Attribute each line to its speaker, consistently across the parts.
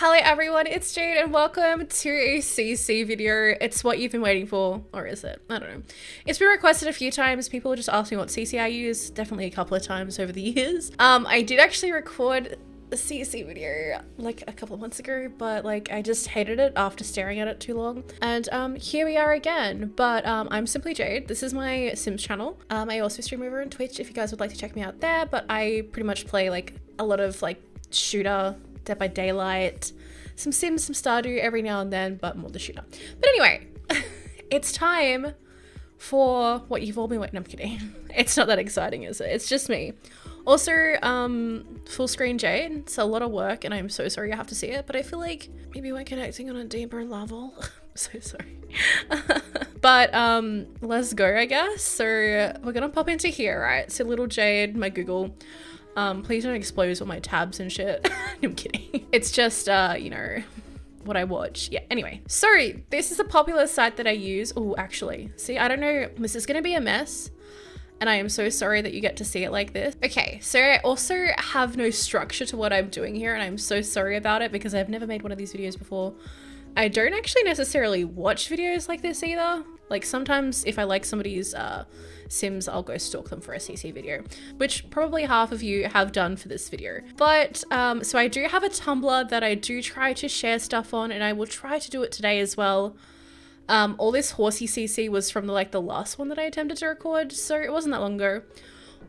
Speaker 1: Hello everyone, it's Jade and welcome to a CC video. It's what you've been waiting for, or is it? I don't know. It's been requested a few times. People just ask me what CC I use, definitely a couple of times over the years. I did actually record a CC video like a couple of months ago, but like I just hated it after staring at it too long. And here we are again, but I'm SimplyJadee. This is my Sims channel. I also stream over on Twitch if you guys would like to check me out there, but I pretty much play like a lot of like shooter, Dead by Daylight, some Sims, some Stardew every now and then, but more the shooter. But anyway, it's time for what you've all been waiting. I'm kidding. It's not that exciting, is it? It's just me. Also, full screen Jade. It's a lot of work and I'm so sorry you have to see it, but I feel like maybe we're connecting on a deeper level. I'm so sorry. But let's go, I guess. So we're gonna pop into here, right? So little Jade, my Google. Please don't expose all my tabs and shit. No, I'm kidding. It's just, you know, what I watch. Yeah, anyway. So this is a popular site that I use. Oh, actually, see, I don't know. This is going to be a mess. And I am so sorry that you get to see it like this. Okay, so I also have no structure to what I'm doing here. And I'm so sorry about it because I've never made one of these videos before. I don't actually necessarily watch videos like this either. Like sometimes if I like somebody's Sims, I'll go stalk them for a CC video, which probably half of you have done for this video. But so I do have a Tumblr that I do try to share stuff on, and I will try to do it today as well. All this horsey CC was from the last one that I attempted to record, so it wasn't that long ago.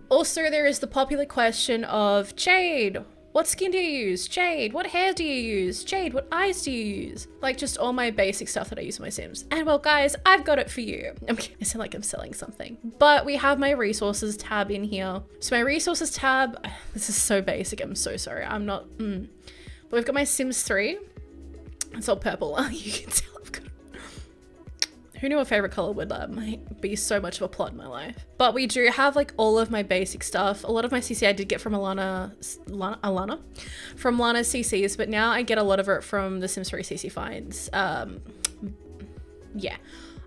Speaker 1: Also, there is the popular question of Jade, what skin do you use? Jade, what hair do you use? Jade, what eyes do you use? Like just all my basic stuff that I use in my Sims. And well, guys, I've got it for you. I sound like I'm selling something. But we have my resources tab in here. So my resources tab, this is so basic. I'm so sorry. I'm not, But we've got my Sims 3. It's all purple. You can tell I've got. Who knew a favorite color would be so much of a plot in my life? But we do have like all of my basic stuff. A lot of my CC I did get from Lana's CCs, but now I get a lot of it from the Sims 3 CC finds. Yeah,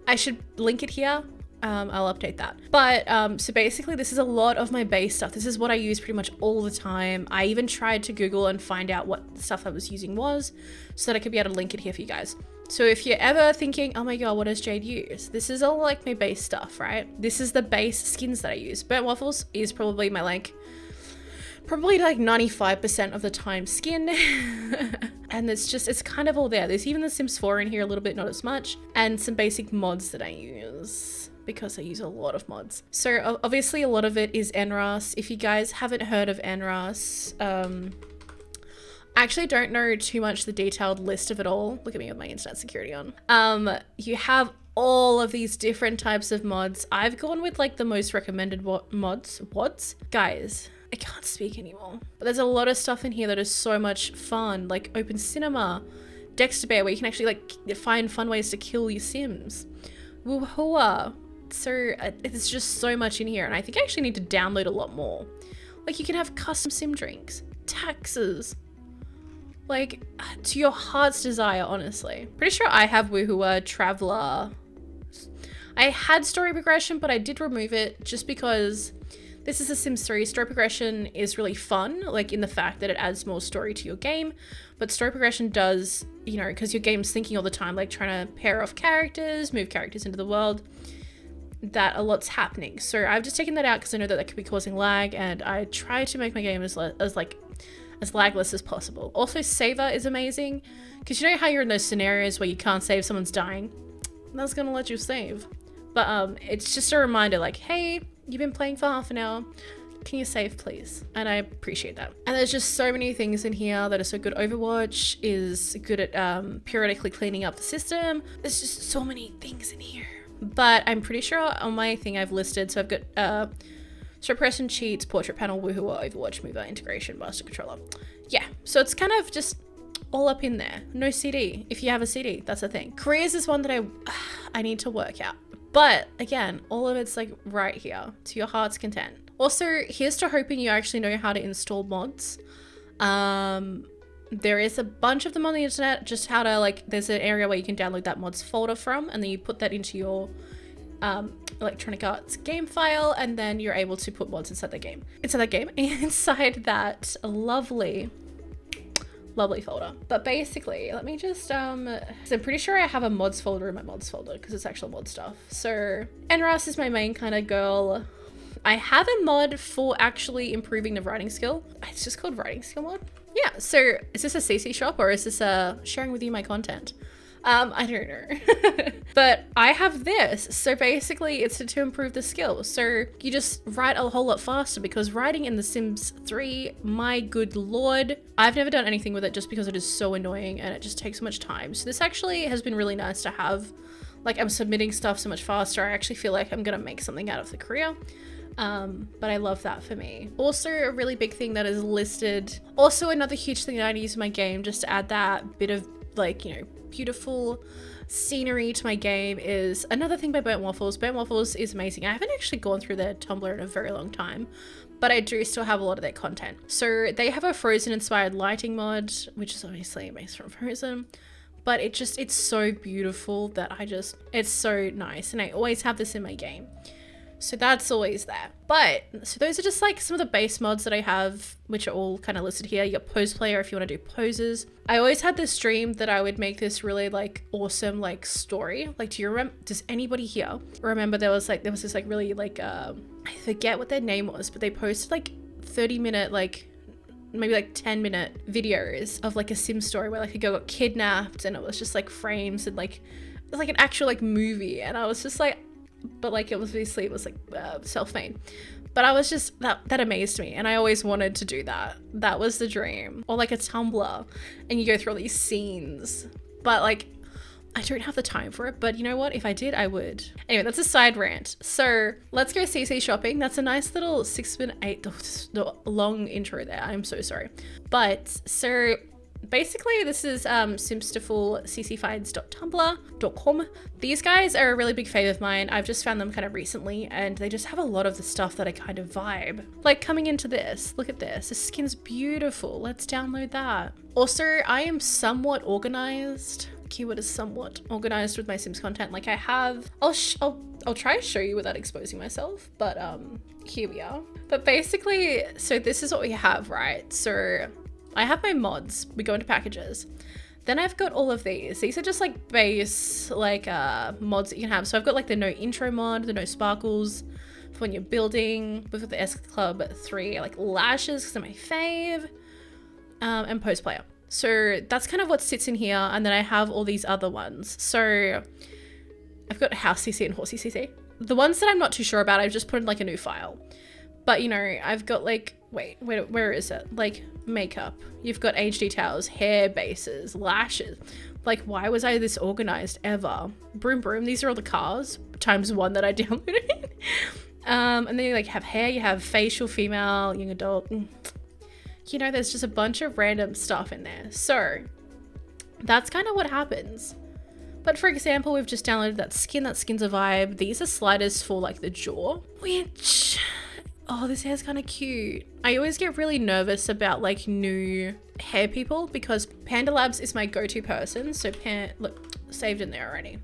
Speaker 1: I should link it here. I'll update that. But so basically this is a lot of my base stuff. This is what I use pretty much all the time. I even tried to Google and find out what the stuff I was using was so that I could be able to link it here for you guys. So if you're ever thinking, oh my god, what does Jade use? This is all like my base stuff, right? This is the base skins that I use. Burnt Waffles is probably my probably 95% of the time skin. And it's kind of all there. There's even the Sims 4 in here a little bit, not as much. And some basic mods that I use because I use a lot of mods. So obviously a lot of it is NRAS. If you guys haven't heard of NRAS, I actually don't know too much the detailed list of it all. Look at me with my internet security on. You have all of these different types of mods. I've gone with like the most recommended mods. Guys, I can't speak anymore. But there's a lot of stuff in here that is so much fun, like Open Cinema, Dexter Bear, where you can actually like find fun ways to kill your Sims. Woohooa. So it's just so much in here, and I think I actually need to download a lot more. Like you can have custom Sim drinks, taxes, like to your heart's desire, honestly. Pretty sure I have Woohooa, Traveler. I had story progression, but I did remove it just because this is a Sims 3. Story progression is really fun, like in the fact that it adds more story to your game, but story progression does, you know, because your game's thinking all the time, like trying to pair off characters, move characters into the world, that a lot's happening. So I've just taken that out because I know that could be causing lag, and I try to make my game as lagless as possible. Also, Saver is amazing because you know how you're in those scenarios where you can't save, someone's dying, that's gonna let you save. But it's just a reminder like, hey, you've been playing for half an hour, can you save please? And I appreciate that. And there's just so many things in here that are so good. Overwatch is good at periodically cleaning up the system. There's just so many things in here. But I'm pretty sure on my thing I've listed, so I've got suppression cheats, portrait panel, Woohooa, Overwatch, mover, integration, master controller. Yeah, so it's kind of just all up in there. No CD. If you have a CD, that's a thing. Careers is one that I need to work out. But again, all of it's like right here to your heart's content. Also, here's to hoping you actually know how to install mods. There is a bunch of them on the internet, just how to there's an area where you can download that mods folder from, and then you put that into your Electronic Arts game file, and then you're able to put mods inside that game. Inside that lovely Lovely folder. But basically, let me just, so I'm pretty sure I have a mods folder in my mods folder because it's actual mod stuff. So NRAS is my main kind of girl. I have a mod for actually improving the writing skill. It's just called writing skill mod. Yeah, so is this a CC shop or is this sharing with you my content? I don't know. But I have this. So basically it's to improve the skill. So you just write a whole lot faster because writing in The Sims 3, my good lord, I've never done anything with it just because it is so annoying and it just takes so much time. So this actually has been really nice to have. Like, I'm submitting stuff so much faster. I actually feel like I'm gonna make something out of the career. But I love that for me. Also, a really big thing that is listed. Also, another huge thing that I use in my game just to add that bit of, like, you know, beautiful scenery to my game is another thing by Burnt Waffles. Burnt Waffles is amazing. I haven't actually gone through their Tumblr in a very long time, but I do still have a lot of their content. So they have a Frozen inspired lighting mod, which is obviously based from Frozen, but it's so beautiful that it's so nice. And I always have this in my game. So that's always there. But so those are just like some of the base mods that I have, which are all kind of listed here. You got Pose Player if you want to do poses. I always had this dream that I would make this really like awesome like story. Like, do you remember, does anybody here remember there was this like really like I forget what their name was, but they posted like 30-minute like maybe like 10-minute videos of like a Sim story where like a girl got kidnapped and it was just like frames and like it was like an actual like movie, and I was just like, but like it was obviously, it was like self-made, but I was just, that amazed me, and I always wanted to do that. That was the dream. Or like a Tumblr and you go through all these scenes, but like I don't have the time for it. But you know what, if I did, I would. Anyway, that's a side rant. So let's go CC shopping. That's a nice little 6-minute long intro there. I'm so sorry. But so basically this is Simstiful Emilycefinds.tumblr.com. These guys are a really big fave of mine. I've just found them kind of recently, and they just have a lot of the stuff that I kind of vibe. Like coming into this, look at this. This skin's beautiful. Let's download that. Also, I am somewhat organized. Keyword is somewhat organized with my Sims content. Like I have, I'll try to show you without exposing myself, but here we are. But basically, so this is what we have, right? So I have my mods. We go into packages. Then I've got all of these. These are just like base like mods that you can have. So I've got like the no intro mod, the no sparkles for when you're building. We've got the S Club 3 like lashes because they're my fave, and Post Player. So that's kind of what sits in here. And then I have all these other ones. So I've got House CC and Horsey CC. The ones that I'm not too sure about, I've just put in like a new file. But you know, I've got like, wait, where is it? Like makeup. You've got HD towels, hair bases, lashes. Like, why was I this organized ever? Broom broom. These are all the cars times one that I downloaded. And then you like have hair, you have facial, female, young adult. You know, there's just a bunch of random stuff in there. So that's kind of what happens. But for example, we've just downloaded that skin's a vibe. These are sliders for like the jaw, which, oh, this hair's kind of cute. I always get really nervous about like new hair people because Panda Labs is my go-to person. So look, saved in there already.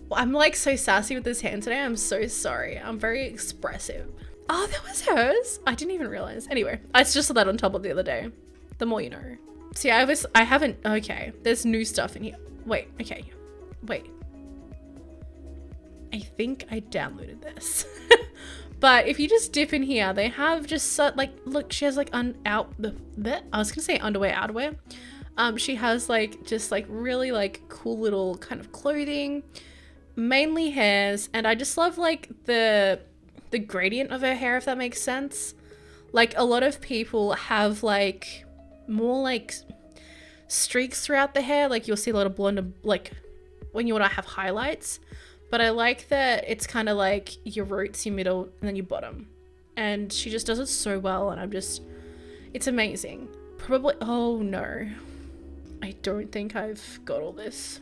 Speaker 1: Well, I'm like so sassy with this hand today. I'm so sorry. I'm very expressive. Oh, that was hers. I didn't even realize. Anyway, I just saw that on Tumblr the other day. The more you know. See, I haven't, okay. There's new stuff in here. Wait, okay. Wait. I think I downloaded this. But if you just dip in here, they have just like, look, she has like I was gonna say underwear, outerwear. She has like, just like really like cool little kind of clothing, mainly hairs. And I just love like the gradient of her hair, if that makes sense. Like a lot of people have like more like streaks throughout the hair. Like you'll see a lot of blonde, like when you want to have highlights. But I like that it's kind of like your roots, your middle, and then your bottom. And she just does it so well, and it's amazing. Probably, oh no. I don't think I've got all this.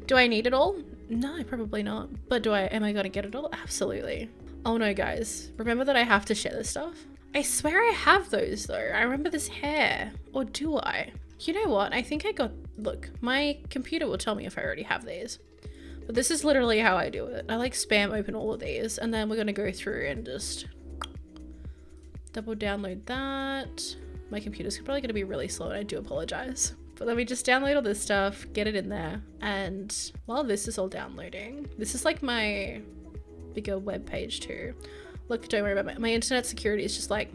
Speaker 1: Do I need it all? No, probably not. But am I gonna get it all? Absolutely. Oh no, guys. Remember that I have to share this stuff? I swear I have those though. I remember this hair. Or do I? You know what? I think look, my computer will tell me if I already have these. But this is literally how I do it. I like spam open all of these, and then we're gonna go through and just double download that. My computer's probably going to be really slow and I do apologize. But let me just download all this stuff, get it in there. And while this is all downloading, this is like my bigger web page too. Look, don't worry about my internet security is just like,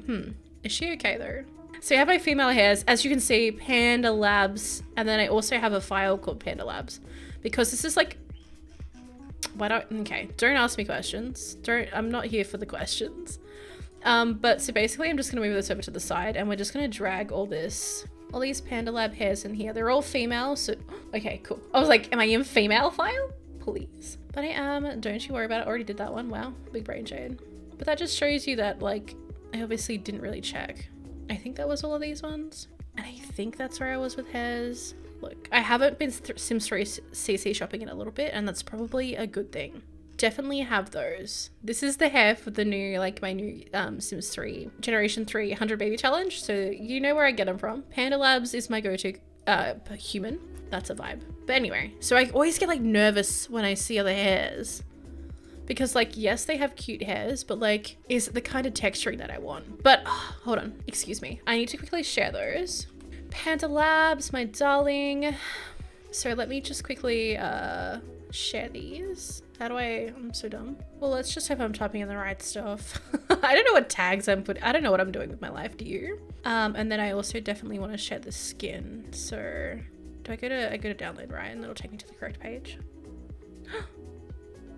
Speaker 1: is she okay though? So I have my female hairs, as you can see, Panda Labs, and then I also have a file called Panda Labs because this is like, don't ask me questions. I'm not here for the questions. But so basically I'm just gonna move this over to the side and we're just gonna drag all these Panda Lab hairs in here. They're all female, so, okay, cool. I was like, am I in female file? Please. But I am, don't you worry about it. I already did that one. Wow, big brain, Jade. But that just shows you that, like, I obviously didn't really check. I think that was all of these ones. And I think that's where I was with hairs. Look, I haven't been Sims 3 CC shopping in a little bit, and that's probably a good thing. Definitely have those. This is the hair for the new, like my new Sims 3 Generation 3 100 Baby Challenge. So you know where I get them from. Panda Labs is my go-to human. That's a vibe. But anyway, so I always get like nervous when I see other hairs. Because like, yes, they have cute hairs, but like, is it the kind of texturing that I want? But hold on, excuse me. I need to quickly share those. Panda Labs, my darling. So let me just quickly share these. How do I'm so dumb. Well, let's just hope I'm typing in the right stuff. I don't know what tags I'm putting. I don't know what I'm doing with my life, do you? And then I also definitely want to share the skin. So do I go to download, right? And that'll take me to the correct page.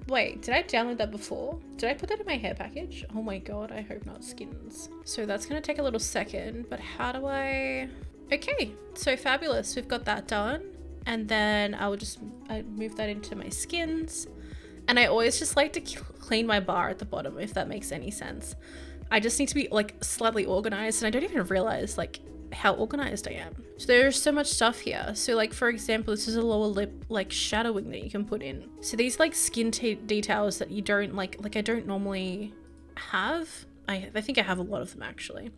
Speaker 1: Wait, did I download that before? Did I put that in my hair package? Oh my God, I hope not. Skins. So that's gonna take a little second, but how do I... Okay, so fabulous. We've got that done. And then I move that into my skins. And I always just like to clean my bar at the bottom, if that makes any sense. I just need to be like slightly organized, and I don't even realize like how organized I am. So there's so much stuff here. So like, for example, this is a lower lip like shadowing that you can put in. So these like skin details that you don't like I don't normally have. I think I have a lot of them actually,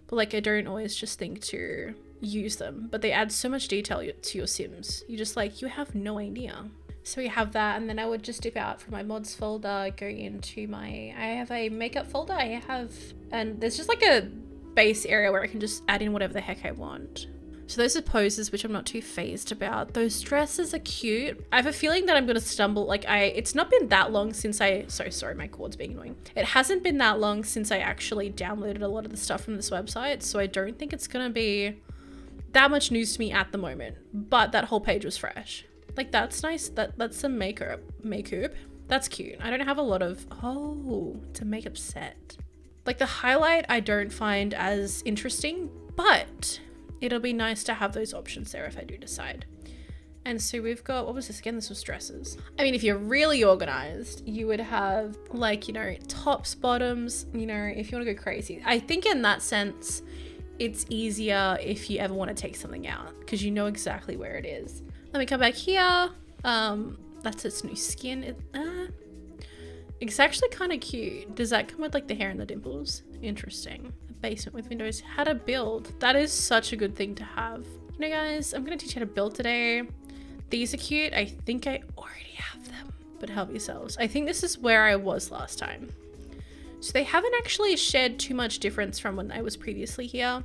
Speaker 1: but like I don't always just think to use them, but they add so much detail to your Sims. You just like, you have no idea. So we have that, and then I would just dip out from my mods folder, go into I have a makeup folder and there's just like a base area where I can just add in whatever the heck I want. So those are poses, which I'm not too phased about. Those dresses are cute. I have a feeling that I'm gonna stumble, it's not been that long since sorry, my cord's being annoying. It hasn't been that long since I actually downloaded a lot of the stuff from this website, so I don't think it's gonna be that much news to me at the moment, but that whole page was fresh. Like, that's nice. That's some makeup. That's cute. I don't have a lot of, it's a makeup set. Like the highlight I don't find as interesting, but it'll be nice to have those options there if I do decide. And so we've got, what was this again? This was dresses. I mean, if you're really organized, you would have like, you know, tops, bottoms, you know, if you want to go crazy. I think in that sense, it's easier if you ever want to take something out because you know exactly where it is. Let me come back here. That's its new skin. It's actually kind of cute. Does that come with like the hair and the dimples? Interesting. A basement with windows. How to build. That is such a good thing to have. You know, guys, I'm going to teach you how to build today. These are cute. I think I already have them, but help yourselves. I think this is where I was last time. So they haven't actually shared too much difference from when I was previously here.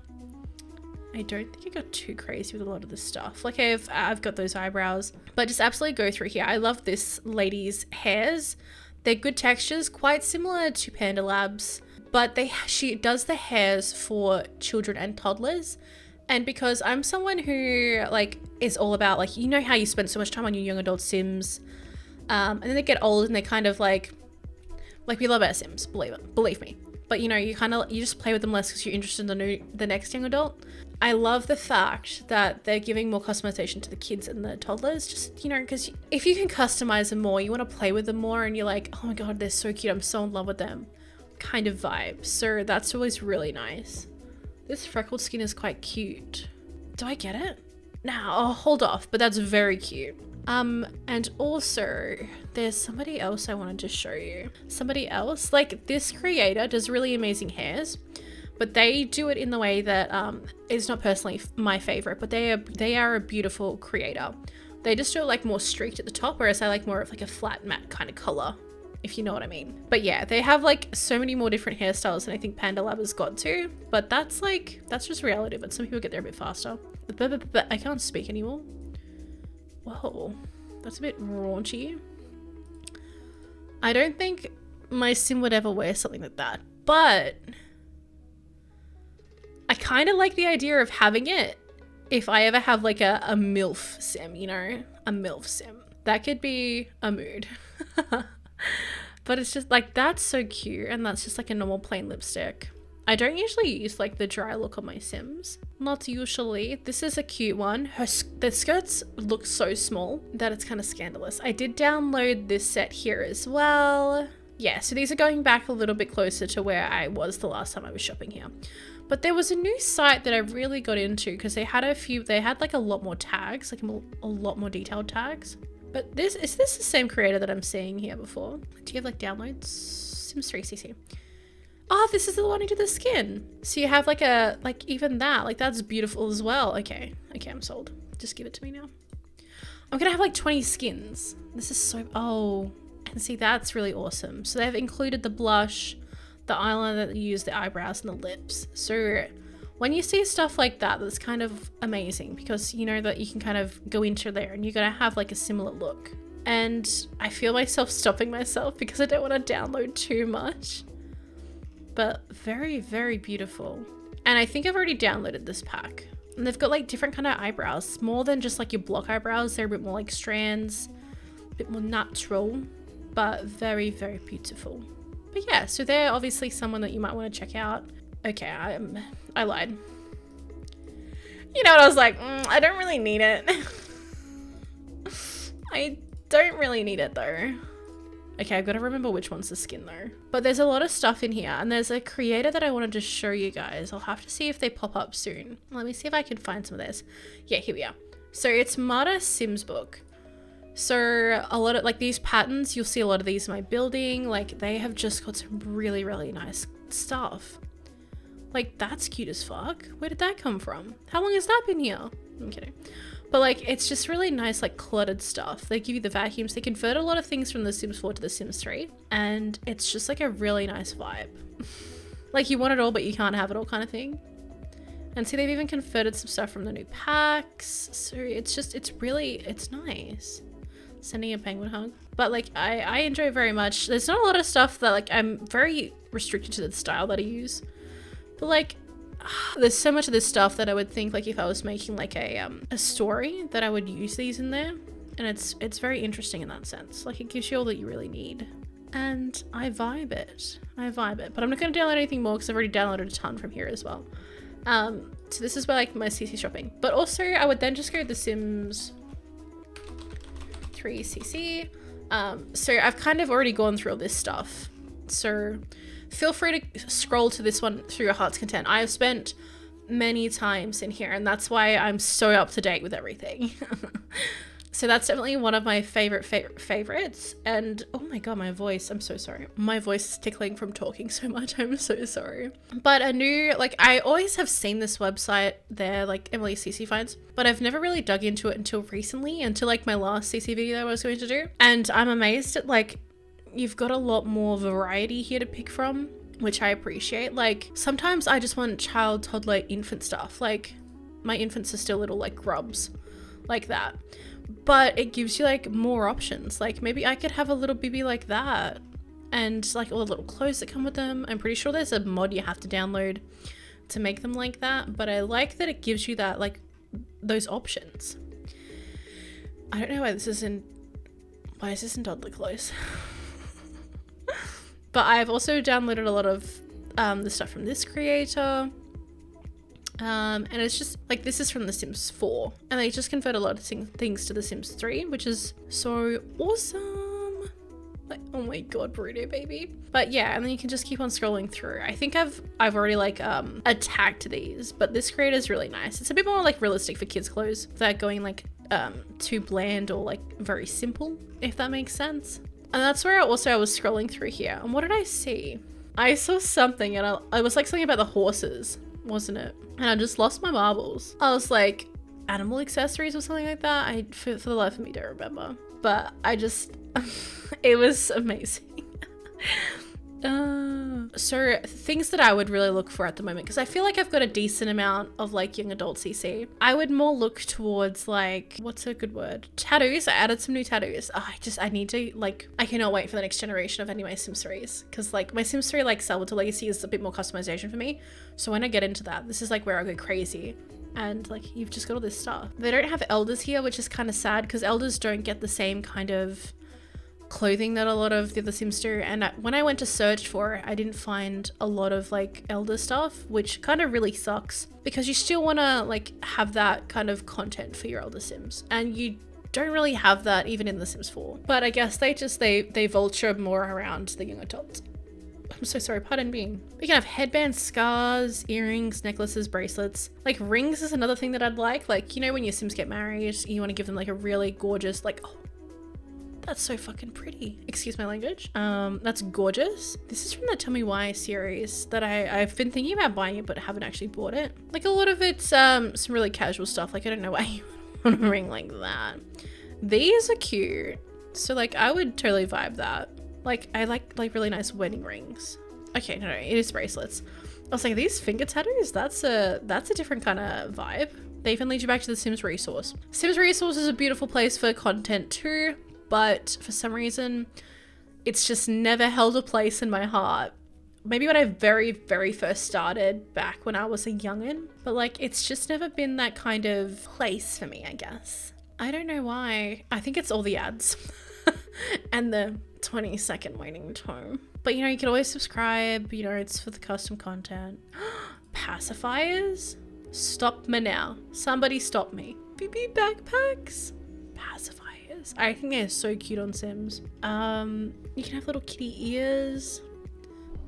Speaker 1: I don't think I got too crazy with a lot of this stuff. Like I've got those eyebrows, but just absolutely go through here. I love this lady's hairs. They're good textures, quite similar to Panda Labs, but she does the hairs for children and toddlers. And because I'm someone who like is all about like, you know how you spend so much time on your young adult Sims, and then they get old and they kind of like we love our Sims, believe me. But you know, you just play with them less because you're interested in the next young adult. I love the fact that they're giving more customization to the kids and the toddlers, just, you know, because if you can customize them more, you want to play with them more and you're like, oh my God, they're so cute. I'm so in love with them kind of vibe. So that's always really nice. This freckled skin is quite cute. Do I get it? Nah, I'll hold off, but that's very cute. And also there's somebody else I wanted to show you. Somebody else, like this creator does really amazing hairs, but they do it in the way that is not personally my favorite, but they are a beautiful creator. They just do it like more streaked at the top, whereas I like more of like a flat matte kind of color. if you know what I mean. But yeah, they have like so many more different hairstyles than I think Panda Lab has got to, but that's just reality. But some people get there a bit faster. But I can't speak anymore. Whoa, that's a bit raunchy. I don't think my sim would ever wear something like that, but I kind of like the idea of having it if I ever have like a MILF sim, you know, a MILF sim. That could be a mood. But it's just like, that's so cute, and that's just like a normal plain lipstick. I don't usually use like the dry look on my sims. Not usually. This is a cute one. The skirts look so small that it's kind of scandalous. I did download this set here as well. Yeah, so these are going back a little bit closer to where I was the last time I was shopping here. But there was a new site that I really got into because they had like a lot more tags, like a lot more detailed tags. But is this the same creator that I'm seeing here before? Do you have like downloads? Sims 3cc. Oh, this is the one who did the skin. So you have like even that, like that's beautiful as well. Okay, I'm sold. Just give it to me now. I'm gonna have like 20 skins. This is so, oh, and see, that's really awesome. So they've included the blush, the eyeliner that you use, the eyebrows, and the lips. So when you see stuff like that, that's kind of amazing because you know that you can kind of go into there and you're gonna have like a similar look. And I feel myself stopping myself because I don't want to download too much. But very, very beautiful. And I think I've already downloaded this pack. And they've got like different kind of eyebrows, more than just like your block eyebrows. They're a bit more like strands, a bit more natural, but very, very beautiful. But yeah, so they're obviously someone that you might want to check out. Okay, I lied. You know what, I was like, I don't really need it. I don't really need it though. Okay, I've got to remember which one's the skin though. But there's a lot of stuff in here, and there's a creator that I wanted to show you guys. I'll have to see if they pop up soon. Let me see if I can find some of this. Yeah, here we are. So it's Mata Sims book. So a lot of like these patterns, you'll see a lot of these in my building. Like they have just got some really, really nice stuff. Like that's cute as fuck. Where did that come from? How long has that been here? I'm kidding. But like, it's just really nice, like cluttered stuff. They give you the vacuums. They convert a lot of things from the Sims 4 to the Sims 3. And it's just like a really nice vibe. Like you want it all, but you can't have it all kind of thing. And see, they've even converted some stuff from the new packs. So it's just, it's nice. Sending a penguin hug. But like, I enjoy it very much. There's not a lot of stuff that like, I'm very restricted to the style that I use. But like, there's so much of this stuff that I would think like if I was making like a story that I would use these in there, and it's very interesting in that sense. Like it gives you all that you really need, and I vibe it. But I'm not going to download anything more because I've already downloaded a ton from here as well. So this is where like my CC shopping, but also I would then just go to the Sims 3cc. So I've kind of already gone through all this stuff, so feel free to scroll to this one through your heart's content. I have spent many times in here, and that's why I'm so up to date with everything. So that's definitely one of my favorites. And oh my god, my voice, I'm so sorry. My voice is tickling from talking so much. I'm so sorry. But a new, like I always have seen this website there, like Emilycefinds, but I've never really dug into it until recently, until like my last CC video I was going to do. And I'm amazed at like, you've got a lot more variety here to pick from, which I appreciate. Like sometimes I just want child, toddler, infant stuff. Like my infants are still little like grubs like that, but it gives you like more options. Like maybe I could have a little baby like that, and like all the little clothes that come with them. I'm pretty sure there's a mod you have to download to make them like that, but I like that it gives you that, like those options. I don't know why this is in toddler clothes. But I've also downloaded a lot of the stuff from this creator. And it's just like, this is from the Sims 4, and they just convert a lot of things to the Sims 3, which is so awesome. Like, oh my god, burrito baby. But yeah, and then you can just keep on scrolling through. I think I've already like attacked these, but this creator is really nice. It's a bit more like realistic for kids clothes without going like too bland or like very simple, if that makes sense. And that's where I was scrolling through here. And what did I see? I saw something, and I was like something about the horses, wasn't it? And I just lost my marbles. I was like, animal accessories or something like that. For the life of me don't remember. But I just, it was amazing. So things that I would really look for at the moment, because I feel like I've got a decent amount of like young adult CC. I would more look towards like, what's a good word? Tattoos. I added some new tattoos. I need to like, I cannot wait for the next generation of any of my Sims 3s, because like my Sims 3 like Salvatore Legacy is a bit more customization for me. So when I get into that, this is like where I go crazy. And like, you've just got all this stuff. They don't have elders here, which is kind of sad, because elders don't get the same kind of clothing that a lot of the other Sims do. And when I went to search for it, I didn't find a lot of like elder stuff, which kind of really sucks, because you still want to like have that kind of content for your elder Sims, and you don't really have that even in The Sims 4. But I guess they vulture more around the young adults. I'm so sorry, pardon me. We can have headbands, scarves, earrings, necklaces, bracelets. Like rings is another thing that I'd like. Like, you know, when your Sims get married, you want to give them like a really gorgeous, like, oh, that's so fucking pretty. Excuse my language. That's gorgeous. This is from the Tell Me Why series that I've been thinking about buying it, but haven't actually bought it. Like a lot of it's some really casual stuff. Like, I don't know why you want a ring like that. These are cute. So like, I would totally vibe that. Like, I like really nice wedding rings. Okay, no, it is bracelets. I was like, these finger tattoos, that's a different kind of vibe. They even lead you back to the Sims Resource. Sims Resource is a beautiful place for content too, but for some reason, it's just never held a place in my heart. Maybe when I very, very first started back when I was a youngin', but like, it's just never been that kind of place for me, I guess. I don't know why. I think it's all the ads and the 20-second waiting time. But you know, you can always subscribe, you know, it's for the custom content. Pacifiers? Stop me now. Somebody stop me. BB backpacks? Pacifiers. I think they're so cute on Sims. You can have little kitty ears.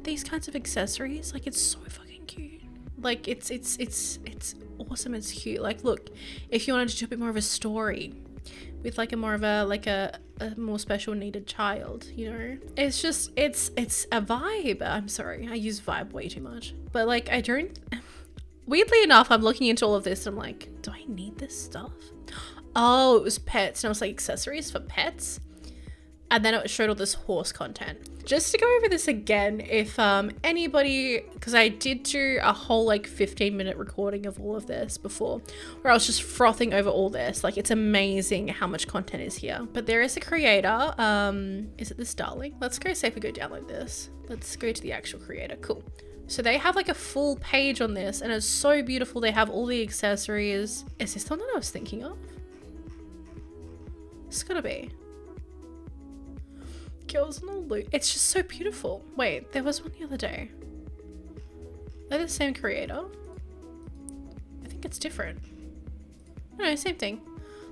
Speaker 1: These kinds of accessories, like, it's so fucking cute. Like, it's awesome, it's cute. Like, look, if you wanted to do a bit more of a story with like a more of a more special needed child, you know, it's just, it's a vibe. I'm sorry, I use vibe way too much, but like, I don't, weirdly enough, I'm looking into all of this and I'm like, do I need this stuff? Oh, it was pets, and I was like, accessories for pets. And then it showed all this horse content. Just to go over this again, if anybody, because I did do a whole like 15-minute recording of all of this before, where I was just frothing over all this. Like, it's amazing how much content is here. But there is a creator. Is it this darling? Let's go see if we go download this. Let's go to the actual creator. Cool. So they have like a full page on this, and it's so beautiful. They have all the accessories. Is this the one that I was thinking of? It's gotta be. Girls in the Loot. It's just so beautiful. Wait, there was one the other day. They're the same creator. I think it's different. No, same thing.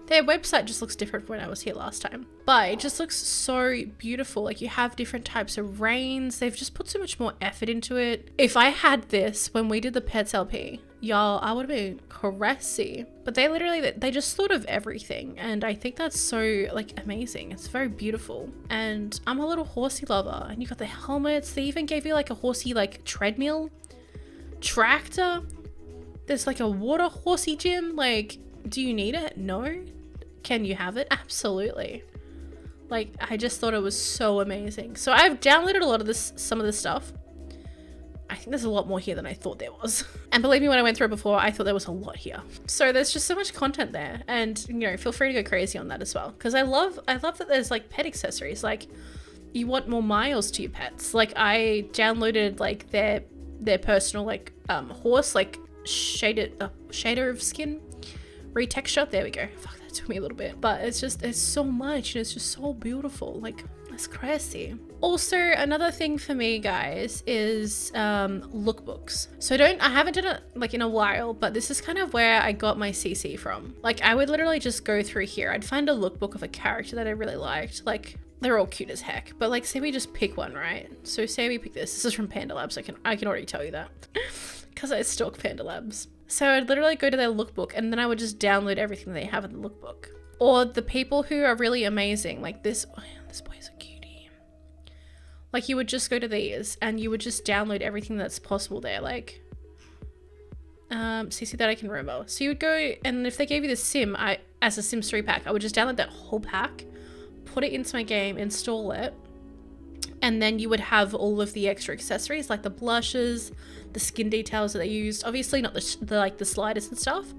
Speaker 1: Their website just looks different from when I was here last time. But it just looks so beautiful. Like, you have different types of reins. They've just put so much more effort into it. If I had this when we did the Pets LP, y'all, I would have been crazy. But they literally, they just thought of everything. And I think that's so like amazing. It's very beautiful. And I'm a little horsey lover. And you got the helmets. They even gave you like a horsey like treadmill, tractor. There's like a water horsey gym. Like, do you need it? No. Can you have it? Absolutely. Like, I just thought it was so amazing. So I've downloaded a lot of this, some of this stuff. I think there's a lot more here than I thought there was. And believe me, when I went through it before, I thought there was a lot here. So there's just so much content there. And, you know, feel free to go crazy on that as well. Because I love that there's like pet accessories. Like, you want more miles to your pets. Like, I downloaded like their personal like horse, like shader of skin retexture. There we go. Fuck, that took me a little bit. But it's so much, and it's just so beautiful. Like, that's crazy. Also, another thing for me, guys, is lookbooks. So I haven't done it like in a while, but this is kind of where I got my CC from. Like, I would literally just go through here. I'd find a lookbook of a character that I really liked. Like, they're all cute as heck, but like, say we just pick one, right? So say we pick this. This is from Panda Labs. I can already tell you that because I stalk Panda Labs. So I'd literally go to their lookbook, and then I would just download everything they have in the lookbook. Or the people who are really amazing, like this boy's a cutie. Like, you would just go to these and you would just download everything that's possible there. Like, CC that I can remember. So you would go, and if they gave you the sim, as a Sims 3 pack, I would just download that whole pack, put it into my game, install it, And then you would have all of the extra accessories like the blushes, the skin details that they used. Obviously not the sliders and stuff,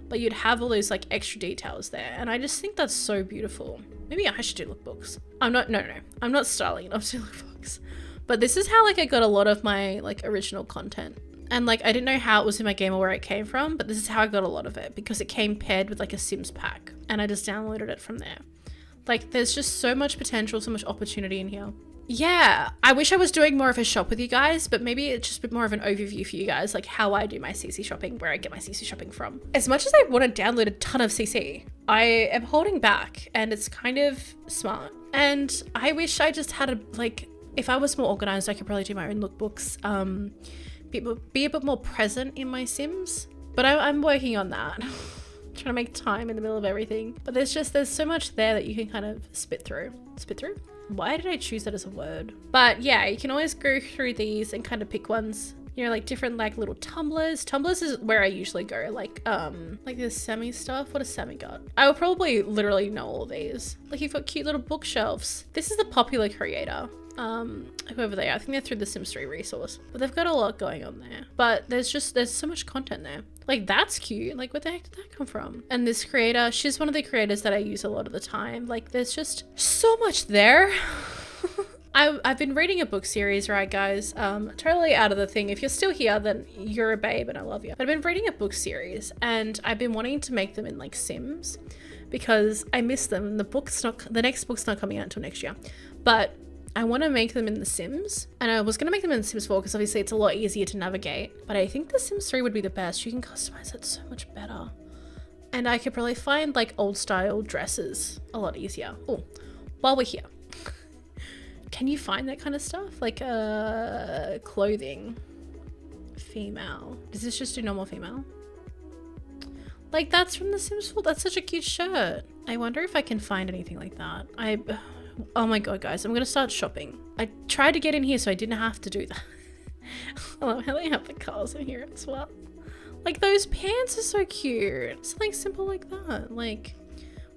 Speaker 1: but you'd have all those like extra details there. And I just think that's so beautiful. Maybe I should do lookbooks. I'm not styling enough to do lookbooks. But this is how like I got a lot of my like original content. And like I didn't know how it was in my game or where it came from, but this is how I got a lot of it, because it came paired with like a Sims pack and I just downloaded it from there. Like there's just so much potential, so much opportunity in here. Yeah, I wish I was doing more of a shop with you guys, but maybe it's just a bit more of an overview for you guys, like how I do my CC shopping, where I get my CC shopping from. As much as I want to download a ton of CC, I am holding back, and it's kind of smart. And I wish I just had like, if I was more organized, I could probably do my own lookbooks, be a bit more present in my Sims. But I'm working on that. Trying to make time in the middle of everything. But there's so much there that you can kind of spit through. Why did I choose that as a word? But yeah, you can always go through these and kind of pick ones, you know, like different like little tumblers. Tumblers is where I usually go, like this Sammy stuff. What has Sammy got? I will probably literally know all these. Like you've got cute little bookshelves. This is the popular creator. Whoever they are, I think they're through the Sims 3 resource, but they've got a lot going on there. But there's so much content there. Like that's cute. Like where the heck did that come from? And this creator, she's one of the creators that I use a lot of the time. Like there's just so much there. I've been reading a book series, right guys? Totally out of the thing. If you're still here, then you're a babe and I love you. But I've been reading a book series and I've been wanting to make them in like Sims because I miss them. The next book's not coming out until next year, but I want to make them in The Sims, and I was going to make them in The Sims 4 because obviously it's a lot easier to navigate, but I think The Sims 3 would be the best. You can customize it so much better. And I could probably find like old style dresses a lot easier. Oh, while we're here, can you find that kind of stuff? Like clothing, female. Does this just do normal female? Like that's from The Sims 4. That's such a cute shirt. I wonder if I can find anything like that. Oh my god, guys, I'm gonna start shopping. I tried to get in here so I didn't have to do that. I love how they have the cars in here as well. Like those pants are so cute. Something simple like that. Like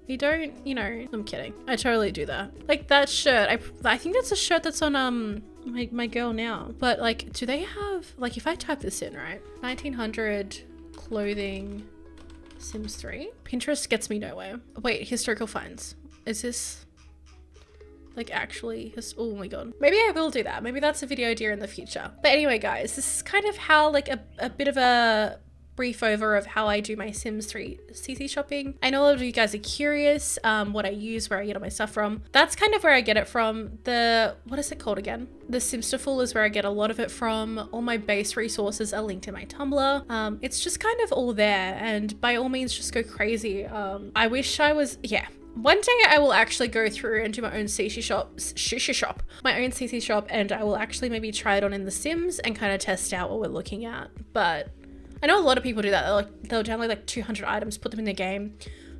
Speaker 1: we don't, you know, I'm kidding. I totally do that. Like that shirt, I think that's a shirt that's on my girl now. But like, do they have, like if I type this in, right? 1900 clothing Sims 3. Pinterest gets me nowhere. Wait, historical finds. Is this like actually oh my god, maybe I will do that. Maybe that's a video idea in the future. But anyway guys, this is kind of how like a bit of a brief over of how I do my Sims 3 CC shopping. I know a lot of you guys are curious what I use, where I get all my stuff from. That's kind of where I get it from. What is it called again? The Simstiful is where I get a lot of it from. All my base resources are linked in my Tumblr. It's just kind of all there, and by all means just go crazy. I wish I was, yeah. One day I will actually go through and do my own CC shop, and I will actually maybe try it on in The Sims and kind of test out what we're looking at. But I know a lot of people do that. They'll download like 200 items, put them in their game,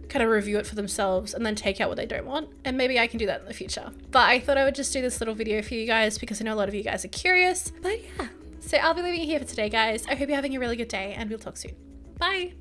Speaker 1: kind of review it for themselves, and then take out what they don't want. And maybe I can do that in the future. But I thought I would just do this little video for you guys because I know a lot of you guys are curious. But yeah, so I'll be leaving it here for today, guys. I hope you're having a really good day, and we'll talk soon. Bye.